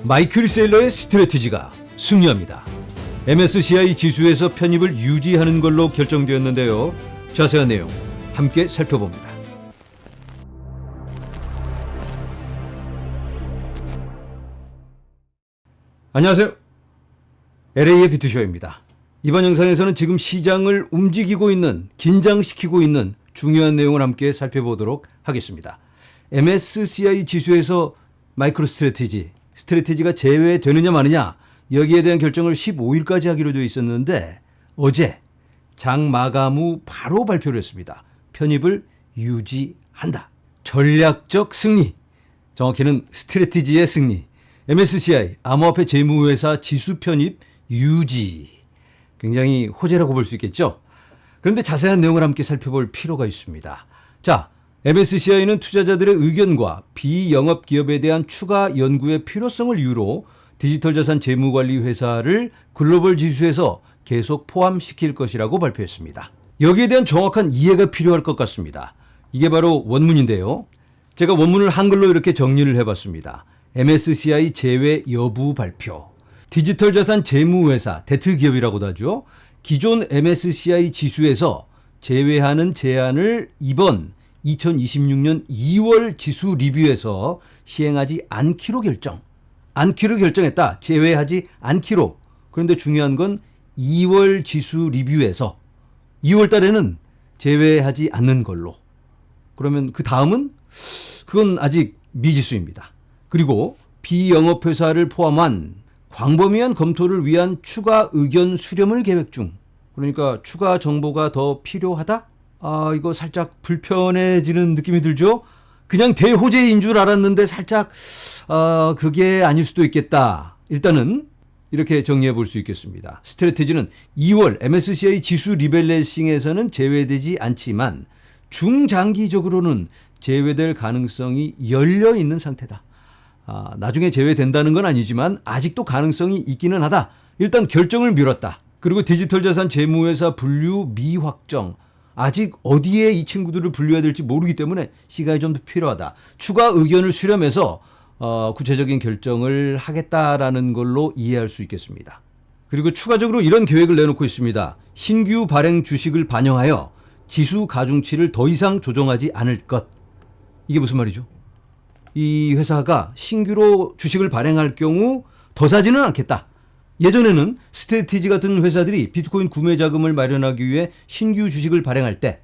마이클 세일러의 스트래티지가 승리합니다. MSCI 지수에서 편입을 유지하는 걸로 결정되었는데요. 자세한 내용 함께 살펴봅니다. 안녕하세요. LA의 비투쇼입니다. 이번 영상에서는 지금 시장을 움직이고 있는, 긴장시키고 있는 중요한 내용을 함께 살펴보도록 하겠습니다. MSCI 지수에서 마이크로 스트래티지가 제외되느냐 마느냐, 여기에 대한 결정을 15일까지 하기로 되어 있었는데 어제 장 마감 후 바로 발표를 했습니다. 편입을 유지한다. 전략적 승리, 정확히는 스트래티지의 승리. MSCI 암호화폐 재무회사 지수 편입 유지. 굉장히 호재라고 볼 수 있겠죠. 그런데 자세한 내용을 함께 살펴볼 필요가 있습니다. 자, MSCI는 투자자들의 의견과 비영업 기업에 대한 추가 연구의 필요성을 이유로 디지털 자산 재무관리 회사를 글로벌 지수에서 계속 포함시킬 것이라고 발표했습니다. 여기에 대한 정확한 이해가 필요할 것 같습니다. 이게 바로 원문인데요. 제가 원문을 한글로 이렇게 정리를 해봤습니다. MSCI 제외 여부 발표. 디지털 자산 재무회사, 데트 기업이라고도 하죠. 기존 MSCI 지수에서 제외하는 제안을 이번 2026년 2월 지수 리뷰에서 시행하지 않기로 결정했다. 제외하지 않기로. 그런데 중요한 건 2월 지수 리뷰에서 2월 달에는 제외하지 않는 걸로. 그러면 그 다음은 그건 아직 미지수입니다. 그리고 비영업회사를 포함한 광범위한 검토를 위한 추가 의견 수렴을 계획 중. 그러니까 추가 정보가 더 필요하다? 이거 살짝 불편해지는 느낌이 들죠? 그냥 대호재인 줄 알았는데 살짝 그게 아닐 수도 있겠다. 일단은 이렇게 정리해 볼 수 있겠습니다. 스트래티지는 2월 MSCI 지수 리밸런싱에서는 제외되지 않지만 중장기적으로는 제외될 가능성이 열려 있는 상태다. 나중에 제외된다는 건 아니지만 아직도 가능성이 있기는 하다. 일단 결정을 미뤘다. 그리고 디지털 자산 재무회사 분류 미확정. 아직 어디에 이 친구들을 분류해야 될지 모르기 때문에 시간이 좀 더 필요하다. 추가 의견을 수렴해서 구체적인 결정을 하겠다라는 걸로 이해할 수 있겠습니다. 그리고 추가적으로 이런 계획을 내놓고 있습니다. 신규 발행 주식을 반영하여 지수 가중치를 더 이상 조정하지 않을 것. 이게 무슨 말이죠? 이 회사가 신규로 주식을 발행할 경우 더 사지는 않겠다. 예전에는 스트래티지 같은 회사들이 비트코인 구매 자금을 마련하기 위해 신규 주식을 발행할 때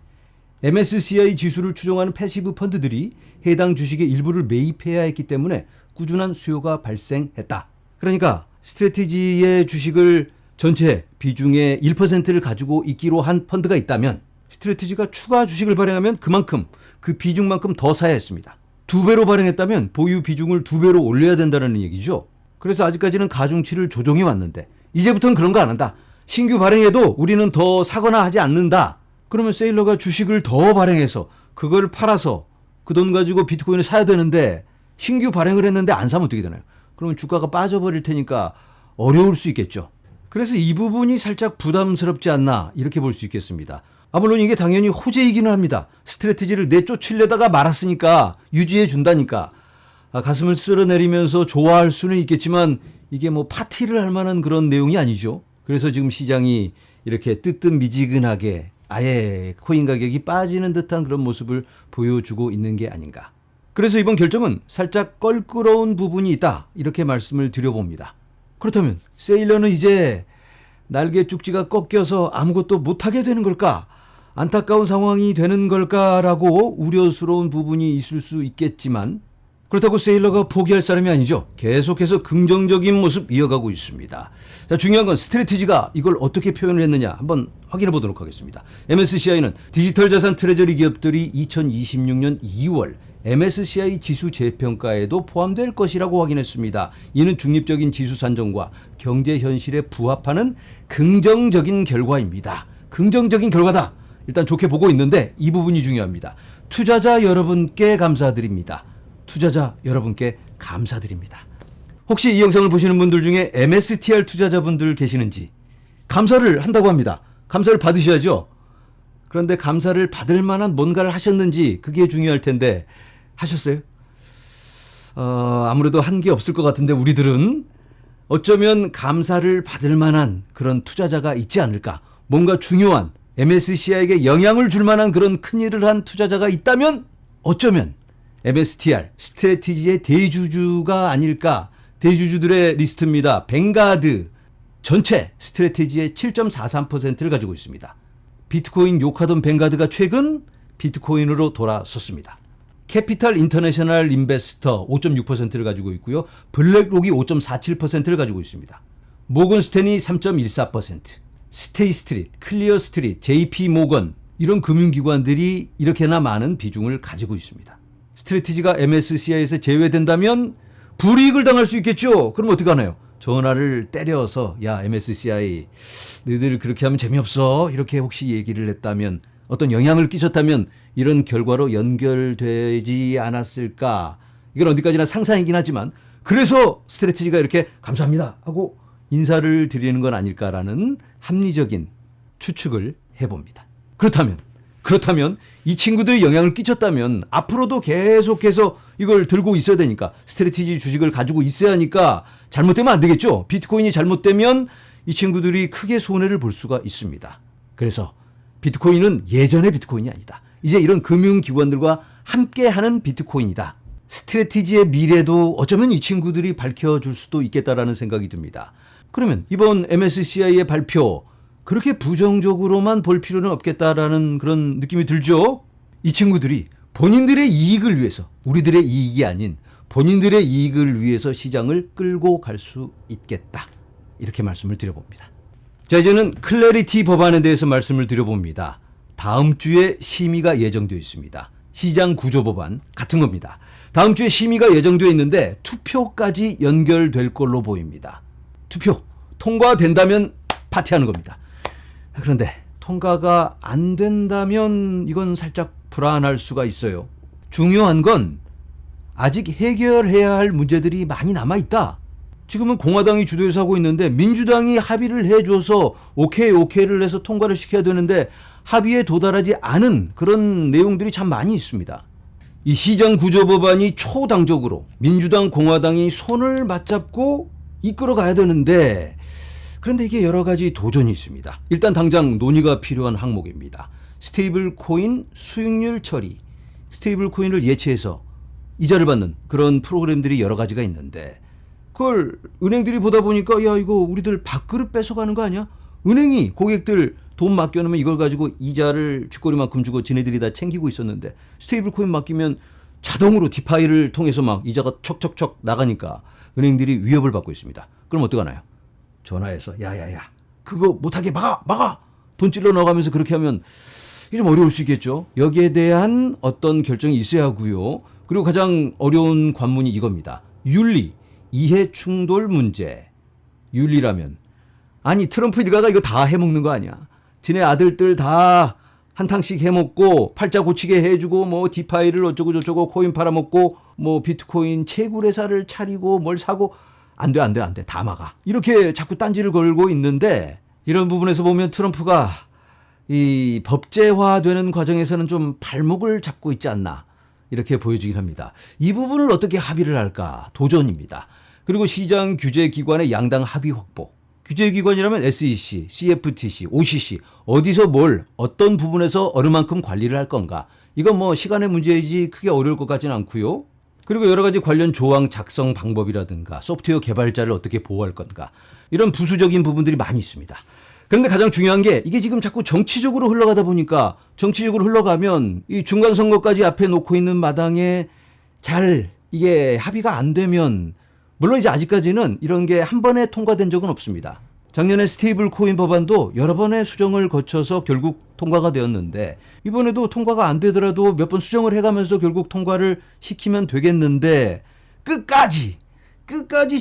MSCI 지수를 추종하는 패시브 펀드들이 해당 주식의 일부를 매입해야 했기 때문에 꾸준한 수요가 발생했다. 그러니까 스트래티지의 주식을 전체 비중의 1%를 가지고 있기로 한 펀드가 있다면 스트래티지가 추가 주식을 발행하면 그만큼, 그 비중만큼 더 사야 했습니다. 2배로 발행했다면 보유 비중을 2배로 올려야 된다는 얘기죠. 그래서 아직까지는 가중치를 조정해 왔는데 이제부터는 그런 거 안 한다. 신규 발행해도 우리는 더 사거나 하지 않는다. 그러면 세일러가 주식을 더 발행해서 그걸 팔아서 그 돈 가지고 비트코인을 사야 되는데 신규 발행을 했는데 안 사면 어떻게 되나요? 그러면 주가가 빠져버릴 테니까 어려울 수 있겠죠. 그래서 이 부분이 살짝 부담스럽지 않나 이렇게 볼 수 있겠습니다. 물론 이게 당연히 호재이기는 합니다. 스트래티지를 내쫓으려다가 말았으니까 유지해 준다니까. 가슴을 쓸어내리면서 좋아할 수는 있겠지만 이게 뭐 파티를 할 만한 그런 내용이 아니죠. 그래서 지금 시장이 이렇게 뜨뜻미지근하게 아예 코인 가격이 빠지는 듯한 그런 모습을 보여주고 있는 게 아닌가. 그래서 이번 결정은 살짝 껄끄러운 부분이 있다. 이렇게 말씀을 드려봅니다. 그렇다면 세일러는 이제 날개 쪽지가 꺾여서 아무것도 못하게 되는 걸까? 안타까운 상황이 되는 걸까라고 우려스러운 부분이 있을 수 있겠지만 그렇다고 세일러가 포기할 사람이 아니죠. 계속해서 긍정적인 모습 이어가고 있습니다. 자, 중요한 건 스트래티지가 이걸 어떻게 표현을 했느냐 한번 확인해 보도록 하겠습니다. MSCI는 디지털 자산 트레저리 기업들이 2026년 2월 MSCI 지수 재평가에도 포함될 것이라고 확인했습니다. 이는 중립적인 지수 산정과 경제 현실에 부합하는 긍정적인 결과입니다. 긍정적인 결과다. 일단 좋게 보고 있는데 이 부분이 중요합니다. 투자자 여러분께 감사드립니다. 투자자 여러분께 감사드립니다. 혹시 이 영상을 보시는 분들 중에 MSTR 투자자분들 계시는지 감사를 한다고 합니다. 감사를 받으셔야죠. 그런데 감사를 받을 만한 뭔가를 하셨는지 그게 중요할 텐데 하셨어요? 아무래도 한 게 없을 것 같은데 우리들은 어쩌면 감사를 받을 만한 그런 투자자가 있지 않을까. 뭔가 중요한 MSCI에게 영향을 줄 만한 그런 큰일을 한 투자자가 있다면 어쩌면 MSTR 스트래티지의 대주주가 아닐까. 대주주들의 리스트입니다. 뱅가드 전체 스트래티지의 7.43%를 가지고 있습니다. 비트코인 욕하던 뱅가드가 최근 비트코인으로 돌아섰습니다. 캐피탈 인터내셔널 인베스터 5.6%를 가지고 있고요. 블랙록이 5.47%를 가지고 있습니다. 모건 스탠리 3.14%, 스테이 스트리트, 클리어 스트리트, JP 모건 이런 금융기관들이 이렇게나 많은 비중을 가지고 있습니다. 스트래티지가 MSCI에서 제외된다면 불이익을 당할 수 있겠죠. 그럼 어떻게 하나요? 전화를 때려서 야 MSCI 너희들 그렇게 하면 재미없어 이렇게 혹시 얘기를 했다면 어떤 영향을 끼쳤다면 이런 결과로 연결되지 않았을까. 이건 어디까지나 상상이긴 하지만 그래서 스트래티지가 이렇게 감사합니다 하고 인사를 드리는 건 아닐까라는 합리적인 추측을 해봅니다. 그렇다면 이 친구들이 영향을 끼쳤다면 앞으로도 계속해서 이걸 들고 있어야 되니까 스트래티지 주식을 가지고 있어야 하니까 잘못되면 안 되겠죠. 비트코인이 잘못되면 이 친구들이 크게 손해를 볼 수가 있습니다. 그래서 비트코인은 예전의 비트코인이 아니다. 이제 이런 금융기관들과 함께하는 비트코인이다. 스트래티지의 미래도 어쩌면 이 친구들이 밝혀줄 수도 있겠다라는 생각이 듭니다. 그러면 이번 MSCI의 발표 그렇게 부정적으로만 볼 필요는 없겠다라는 그런 느낌이 들죠. 이 친구들이 본인들의 이익을 위해서 우리들의 이익이 아닌 본인들의 이익을 위해서 시장을 끌고 갈 수 있겠다. 이렇게 말씀을 드려봅니다. 자, 이제는 클래리티 법안에 대해서 말씀을 드려봅니다. 다음 주에 심의가 예정되어 있습니다. 시장 구조 법안 같은 겁니다. 다음 주에 심의가 예정되어 있는데 투표까지 연결될 걸로 보입니다. 투표 통과된다면 파티하는 겁니다. 그런데 통과가 안 된다면 이건 살짝 불안할 수가 있어요. 중요한 건 아직 해결해야 할 문제들이 많이 남아있다. 지금은 공화당이 주도해서 하고 있는데 민주당이 합의를 해줘서 오케이를 해서 통과를 시켜야 되는데 합의에 도달하지 않은 그런 내용들이 참 많이 있습니다. 이 시장 구조 법안이 초당적으로 민주당, 공화당이 손을 맞잡고 이끌어가야 되는데 그런데 이게 여러 가지 도전이 있습니다. 일단 당장 논의가 필요한 항목입니다. 스테이블 코인 수익률 처리, 스테이블 코인을 예치해서 이자를 받는 그런 프로그램들이 여러 가지가 있는데 그걸 은행들이 보다 보니까 야 이거 우리들 밥그릇 뺏어가는 거 아니야? 은행이 고객들 돈 맡겨놓으면 이걸 가지고 이자를 쥐꼬리만큼 주고 지네들이 다 챙기고 있었는데 스테이블 코인 맡기면 자동으로 디파이를 통해서 막 이자가 척척척 나가니까 은행들이 위협을 받고 있습니다. 그럼 어떡하나요? 전화해서 야야야 그거 못하게 막아 돈 찔러 넣어가면서 그렇게 하면 이게 좀 어려울 수 있겠죠. 여기에 대한 어떤 결정이 있어야 하고요. 그리고 가장 어려운 관문이 이겁니다. 윤리, 이해 충돌 문제. 윤리라면 아니 트럼프 일가가 이거 다 해먹는 거 아니야. 지네 아들들 다 한탕씩 해먹고 팔자 고치게 해주고 뭐 디파이를 어쩌고 저쩌고 코인 팔아먹고 뭐 비트코인 채굴회사를 차리고 뭘 사고 안 돼 다 막아. 이렇게 자꾸 딴지를 걸고 있는데 이런 부분에서 보면 트럼프가 이 법제화되는 과정에서는 좀 발목을 잡고 있지 않나 이렇게 보여지긴 합니다. 이 부분을 어떻게 합의를 할까 도전입니다. 그리고 시장 규제기관의 양당 합의 확보. 규제기관이라면 SEC, CFTC, OCC 어디서 뭘 어떤 부분에서 어느 만큼 관리를 할 건가. 이건 뭐 시간의 문제이지 크게 어려울 것 같지는 않고요. 그리고 여러 가지 관련 조항 작성 방법이라든가 소프트웨어 개발자를 어떻게 보호할 건가. 이런 부수적인 부분들이 많이 있습니다. 그런데 가장 중요한 게 이게 지금 자꾸 정치적으로 흘러가다 보니까 정치적으로 흘러가면 이 중간선거까지 앞에 놓고 있는 마당에 잘 이게 합의가 안 되면 물론 이제 아직까지는 이런 게 한 번에 통과된 적은 없습니다. 작년에 스테이블 코인 법안도 여러 번의 수정을 거쳐서 결국 통과가 되었는데 이번에도 통과가 안 되더라도 몇 번 수정을 해가면서 결국 통과를 시키면 되겠는데 끝까지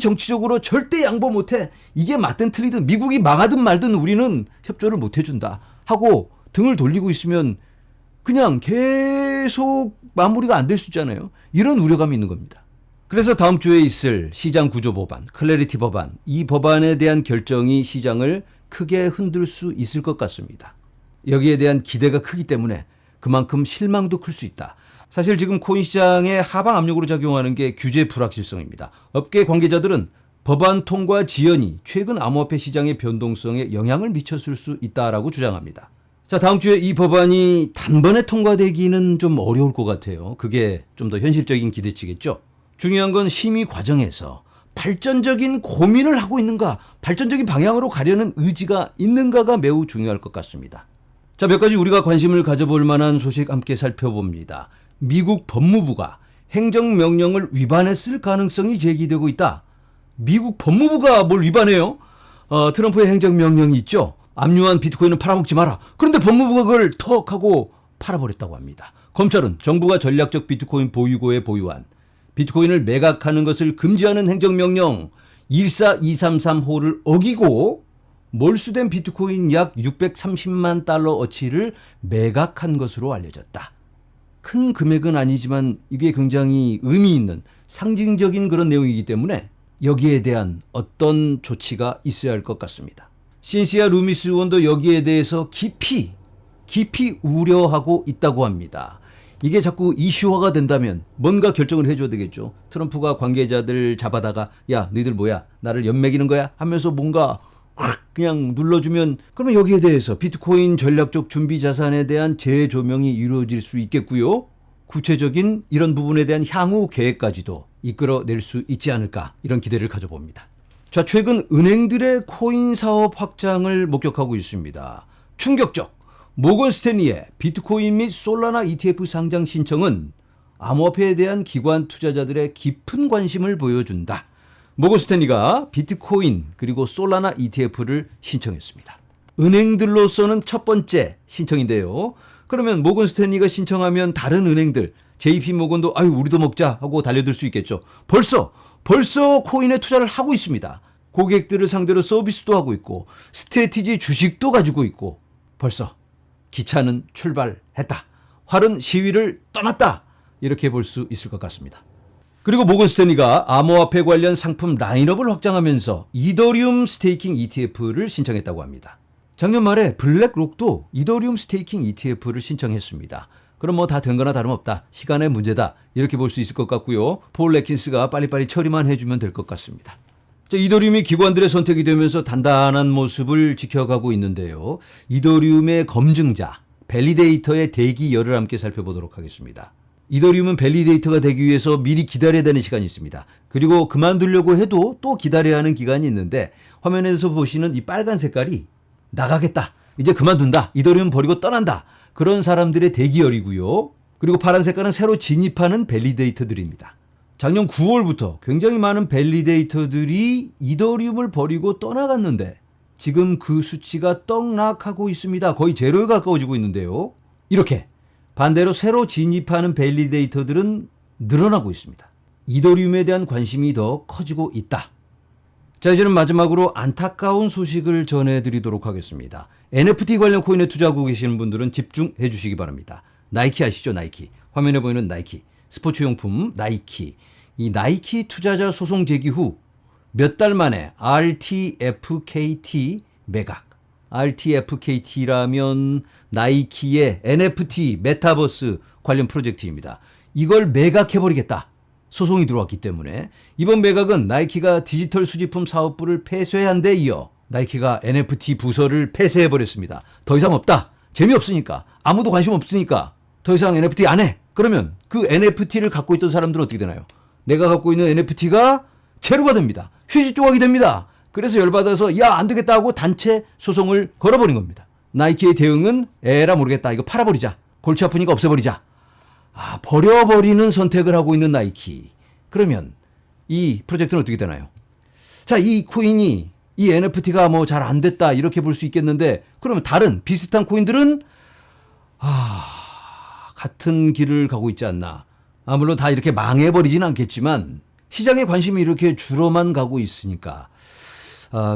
정치적으로 절대 양보 못해. 이게 맞든 틀리든 미국이 망하든 말든 우리는 협조를 못 해준다 하고 등을 돌리고 있으면 그냥 계속 마무리가 안 될 수 있잖아요. 이런 우려감이 있는 겁니다. 그래서 다음 주에 있을 시장 구조 법안, 클래리티 법안, 이 법안에 대한 결정이 시장을 크게 흔들 수 있을 것 같습니다. 여기에 대한 기대가 크기 때문에 그만큼 실망도 클 수 있다. 사실 지금 코인 시장의 하방 압력으로 작용하는 게 규제 불확실성입니다. 업계 관계자들은 법안 통과 지연이 최근 암호화폐 시장의 변동성에 영향을 미쳤을 수 있다라고 주장합니다. 자, 다음 주에 이 법안이 단번에 통과되기는 좀 어려울 것 같아요. 그게 좀 더 현실적인 기대치겠죠. 중요한 건 심의 과정에서 발전적인 고민을 하고 있는가, 발전적인 방향으로 가려는 의지가 있는가가 매우 중요할 것 같습니다. 자, 몇 가지 우리가 관심을 가져볼 만한 소식 함께 살펴봅니다. 미국 법무부가 행정명령을 위반했을 가능성이 제기되고 있다. 미국 법무부가 뭘 위반해요? 트럼프의 행정명령이 있죠. 압류한 비트코인은 팔아먹지 마라. 그런데 법무부가 그걸 턱 하고 팔아버렸다고 합니다. 검찰은 정부가 전략적 비트코인 보유고에 보유한 비트코인을 매각하는 것을 금지하는 행정명령 14233호를 어기고 몰수된 비트코인 약 630만 달러어치를 매각한 것으로 알려졌다. 큰 금액은 아니지만 이게 굉장히 의미 있는 상징적인 그런 내용이기 때문에 여기에 대한 어떤 조치가 있어야 할 것 같습니다. 신시아 루미스 의원도 여기에 대해서 깊이 우려하고 있다고 합니다. 이게 자꾸 이슈화가 된다면 뭔가 결정을 해줘야 되겠죠. 트럼프가 관계자들 잡아다가 야 너희들 뭐야 나를 연맥이는 거야 하면서 뭔가 확 그냥 눌러주면 그러면 여기에 대해서 비트코인 전략적 준비 자산에 대한 재조명이 이루어질 수 있겠고요. 구체적인 이런 부분에 대한 향후 계획까지도 이끌어낼 수 있지 않을까 이런 기대를 가져봅니다. 자, 최근 은행들의 코인 사업 확장을 목격하고 있습니다. 충격적! 모건 스탠리의 비트코인 및 솔라나 ETF 상장 신청은 암호화폐에 대한 기관 투자자들의 깊은 관심을 보여준다. 모건 스탠리가 비트코인 그리고 솔라나 ETF를 신청했습니다. 은행들로서는 첫 번째 신청인데요. 그러면 모건 스탠리가 신청하면 다른 은행들 JP 모건도 아유 우리도 먹자 하고 달려들 수 있겠죠. 벌써 코인에 투자를 하고 있습니다. 고객들을 상대로 서비스도 하고 있고 스트래티지 주식도 가지고 있고 벌써 기차는 출발했다. 활은 시위를 떠났다. 이렇게 볼 수 있을 것 같습니다. 그리고 모건 스탠리가 암호화폐 관련 상품 라인업을 확장하면서 이더리움 스테이킹 ETF를 신청했다고 합니다. 작년 말에 블랙록도 이더리움 스테이킹 ETF를 신청했습니다. 그럼 뭐 다 된 거나 다름없다. 시간의 문제다. 이렇게 볼 수 있을 것 같고요. 폴 레킨스가 빨리빨리 처리만 해주면 될 것 같습니다. 자, 이더리움이 기관들의 선택이 되면서 단단한 모습을 지켜가고 있는데요. 이더리움의 검증자, 밸리데이터의 대기열을 함께 살펴보도록 하겠습니다. 이더리움은 밸리데이터가 되기 위해서 미리 기다려야 되는 시간이 있습니다. 그리고 그만두려고 해도 또 기다려야 하는 기간이 있는데 화면에서 보시는 이 빨간 색깔이 나가겠다. 이제 그만둔다. 이더리움 버리고 떠난다. 그런 사람들의 대기열이고요. 그리고 파란 색깔은 새로 진입하는 밸리데이터들입니다. 작년 9월부터 굉장히 많은 밸리데이터들이 이더리움을 버리고 떠나갔는데 지금 그 수치가 떡락하고 있습니다. 거의 제로에 가까워지고 있는데요. 이렇게 반대로 새로 진입하는 밸리데이터들은 늘어나고 있습니다. 이더리움에 대한 관심이 더 커지고 있다. 자, 이제는 마지막으로 안타까운 소식을 전해드리도록 하겠습니다. NFT 관련 코인에 투자하고 계시는 분들은 집중해 주시기 바랍니다. 나이키 아시죠? 나이키. 화면에 보이는 나이키. 스포츠용품 나이키. 이 나이키 투자자 소송 제기 후 몇 달 만에 RTFKT 매각. RTFKT라면 나이키의 NFT 메타버스 관련 프로젝트입니다. 이걸 매각해버리겠다. 소송이 들어왔기 때문에 이번 매각은 나이키가 디지털 수집품 사업부를 폐쇄한 데 이어 나이키가 NFT 부서를 폐쇄해버렸습니다. 더 이상 없다. 재미없으니까. 아무도 관심 없으니까. 더 이상 NFT 안 해. 그러면 그 NFT를 갖고 있던 사람들은 어떻게 되나요? 내가 갖고 있는 NFT가 제로가 됩니다. 휴지 조각이 됩니다. 그래서 열받아서 야 안 되겠다 하고 단체 소송을 걸어버린 겁니다. 나이키의 대응은 에라 모르겠다. 이거 팔아버리자. 골치 아프니까 없애버리자. 버려버리는 선택을 하고 있는 나이키. 그러면 이 프로젝트는 어떻게 되나요? 자, 이 코인이 이 NFT가 뭐 잘 안 됐다 이렇게 볼 수 있겠는데 그러면 다른 비슷한 코인들은 같은 길을 가고 있지 않나. 물론 다 이렇게 망해버리진 않겠지만 시장의 관심이 이렇게 줄어만 가고 있으니까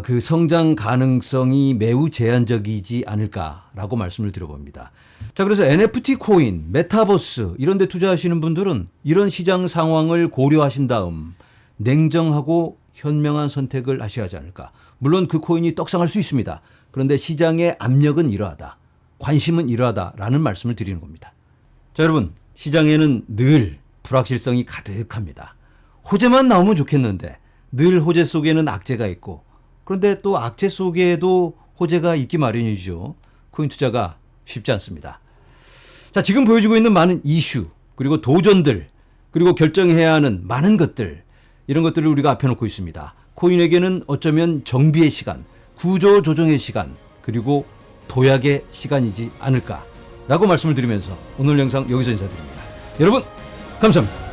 그 성장 가능성이 매우 제한적이지 않을까라고 말씀을 드려봅니다. 자, 그래서 NFT 코인, 메타버스 이런 데 투자하시는 분들은 이런 시장 상황을 고려하신 다음 냉정하고 현명한 선택을 하셔야 하지 않을까. 물론 그 코인이 떡상할 수 있습니다. 그런데 시장의 압력은 이러하다. 관심은 이러하다라는 말씀을 드리는 겁니다. 자, 여러분, 시장에는 늘 불확실성이 가득합니다. 호재만 나오면 좋겠는데 늘 호재 속에는 악재가 있고, 그런데 또 악재 속에도 호재가 있기 마련이죠. 코인 투자가 쉽지 않습니다. 자, 지금 보여지고 있는 많은 이슈, 그리고 도전들, 그리고 결정해야 하는 많은 것들, 이런 것들을 우리가 앞에 놓고 있습니다. 코인에게는 어쩌면 정비의 시간, 구조 조정의 시간, 그리고 도약의 시간이지 않을까라고 말씀을 드리면서 오늘 영상 여기서 인사드립니다. 여러분, 감사합니다.